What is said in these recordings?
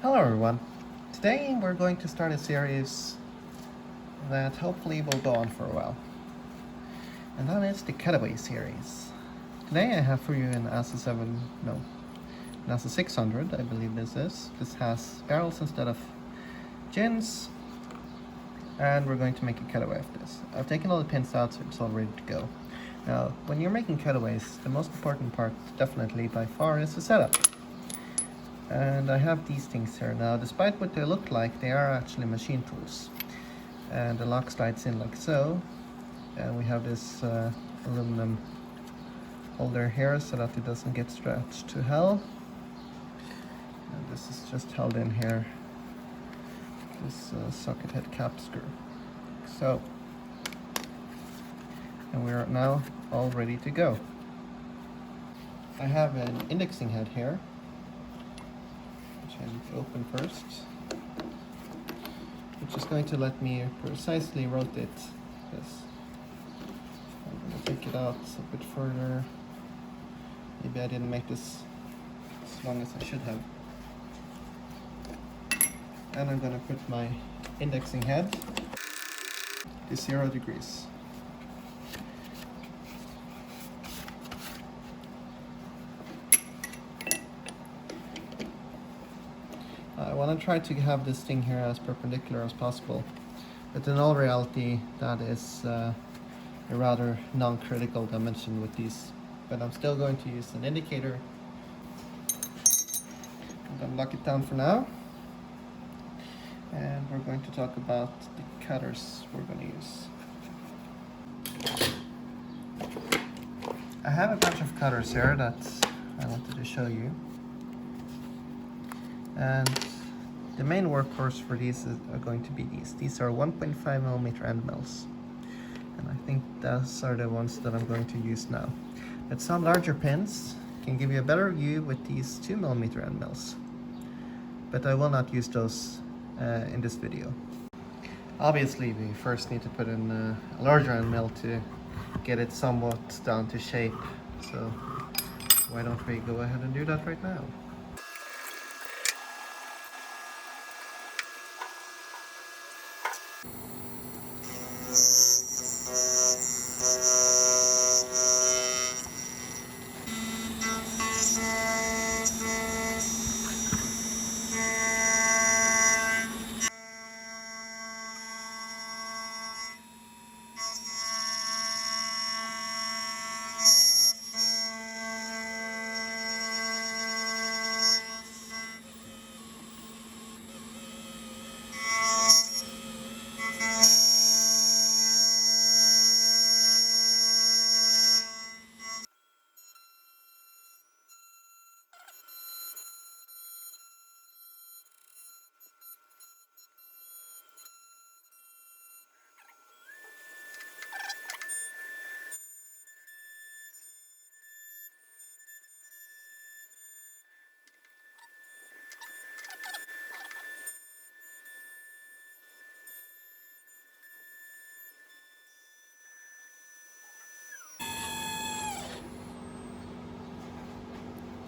Hello everyone. Today we're going to start a series that hopefully will go on for a while. And that is the Cutaway series. Today I have for you an assa 600, I believe this is. This has barrels instead of gins. And we're going to make a cutaway of this. I've taken all the pins out so it's all ready to go. Now, when you're making cutaways, the most important part definitely by far is the setup. And I have these things here. Now, despite what they look like, they are actually machine tools. And the lock slides in like so. And we have this aluminum holder here so that it doesn't get stretched to hell. And this is just held in here. This socket head cap screw. So, and we are now all ready to go. I have an indexing head here, which I need to open first, which is going to let me precisely rotate this. I'm going to take it out a bit further. Maybe I didn't make this as long as I should have. And I'm going to put my indexing head to 0 degrees. I want to try to have this thing here as perpendicular as possible, but in all reality that is a rather non-critical dimension with these. But I'm still going to use an indicator. I'm going to lock it down for now. And we're going to talk about the cutters we're going to use. I have a bunch of cutters here that I wanted to show you. And the main workhorse for these are going to be these. These are 1.5mm end mills. And I think those are the ones that I'm going to use now. But some larger pins can give you a better view with these 2mm end mills. But I will not use those in this video. Obviously we first need to put in a larger end mill to get it somewhat down to shape, so why don't we go ahead and do that right now.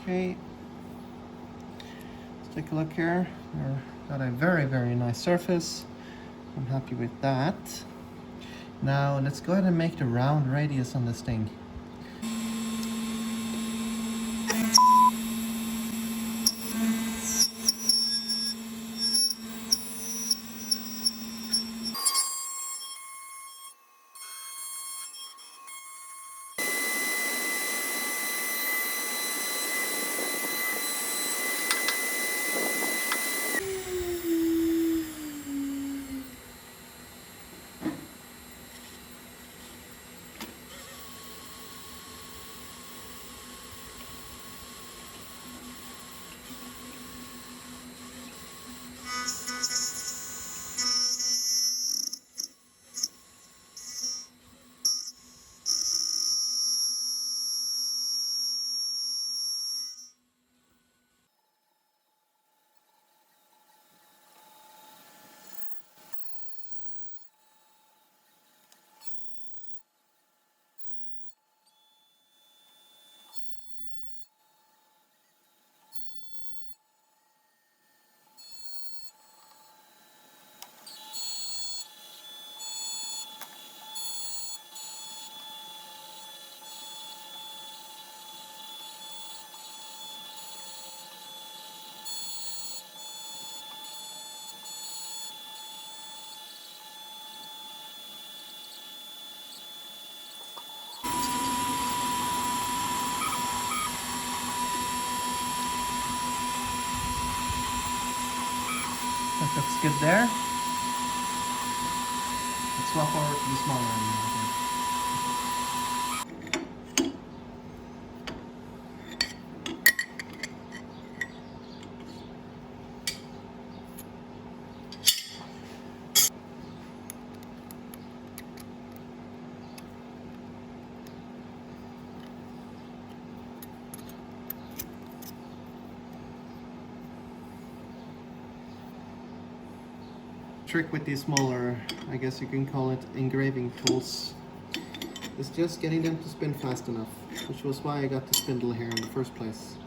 Okay, let's take a look here. We've got a very nice surface. I'm happy with that. Now let's go ahead and make the round radius on this thing. That looks good there. Let's swap over to the smaller one now. Trick with these smaller, I guess you can call it engraving tools, is just getting them to spin fast enough, which was why I got the spindle here in the first place.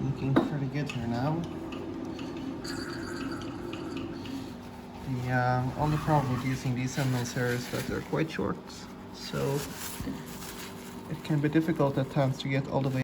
Looking pretty good here now. The only problem with using these emmets here is that they're quite short, so it can be difficult at times to get all the way.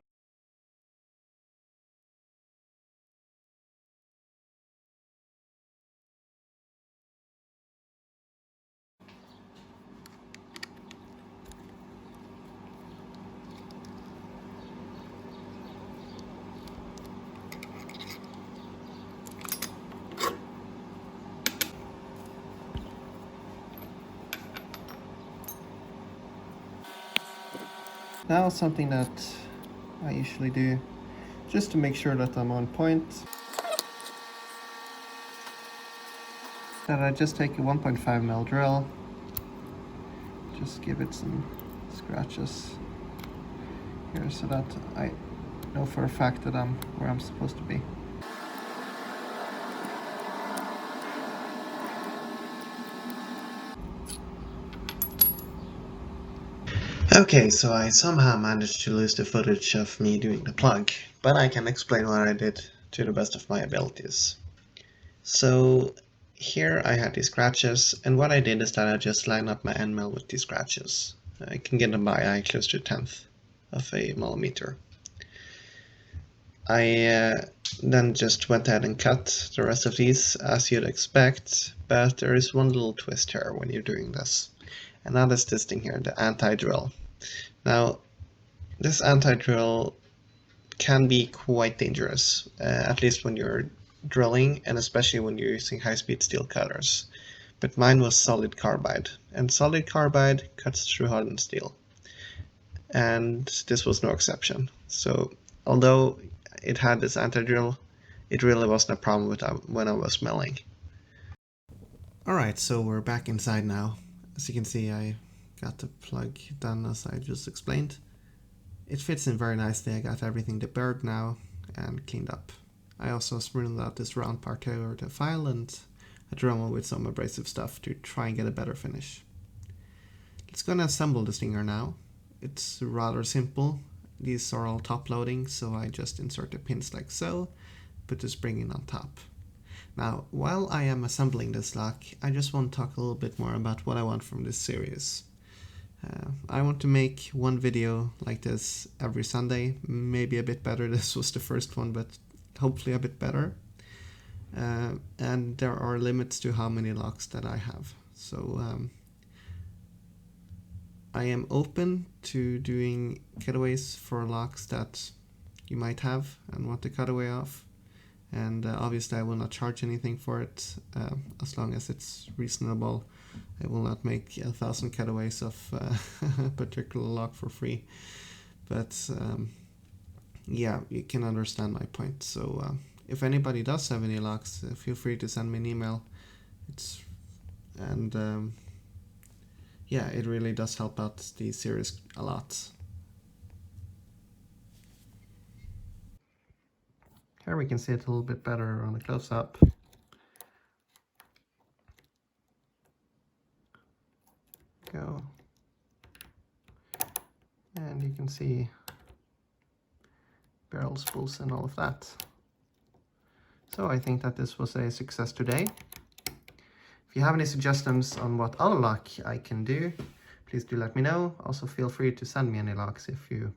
Now something that I usually do, just to make sure that I'm on point, that I just take a 1.5mm drill, just give it some scratches here so that I know for a fact that I'm where I'm supposed to be. Okay, so I somehow managed to lose the footage of me doing the plug, but I can explain what I did to the best of my abilities. So here I had these scratches, and what I did is that I just lined up my end mill with these scratches. I can get them by eye close to 1/10 of a millimeter. I then just went ahead and cut the rest of these as you'd expect, but there is one little twist here when you're doing this, and that is this thing here, the anti-drill. Now, this anti-drill can be quite dangerous, at least when you're drilling, and especially when you're using high-speed steel cutters. But mine was solid carbide, and solid carbide cuts through hardened steel. And this was no exception. So, although it had this anti-drill, it really wasn't a problem with when I was milling. Alright, so we're back inside now. As you can see, I got the plug done as I just explained. It fits in very nicely. I got everything deburred now and cleaned up. I also smoothed out this round part over the file and I drilled with some abrasive stuff to try and get a better finish. Let's go and assemble this thing here now. It's rather simple. These are all top loading, so I just insert the pins like so, put the spring in on top. Now, while I am assembling this lock, I just want to talk a little bit more about what I want from this series. I want to make one video like this every Sunday, maybe a bit better. This was the first one, but hopefully a bit better. And there are limits to how many locks that I have. So I am open to doing cutaways for locks that you might have and want to cut away off. And obviously I will not charge anything for it, as long as it's reasonable. I will not make 1,000 cutaways of a particular lock for free. But yeah, you can understand my point. So if anybody does have any locks, feel free to send me an email. Yeah, it really does help out the series a lot. Here we can see it a little bit better on a close-up. Go. And you can see barrel spools and all of that. So I think that this was a success today. If you have any suggestions on what other lock I can do, please do let me know. Also feel free to send me any locks if you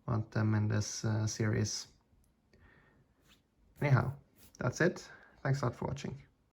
want them in this series. Anyhow, that's it. Thanks a lot for watching.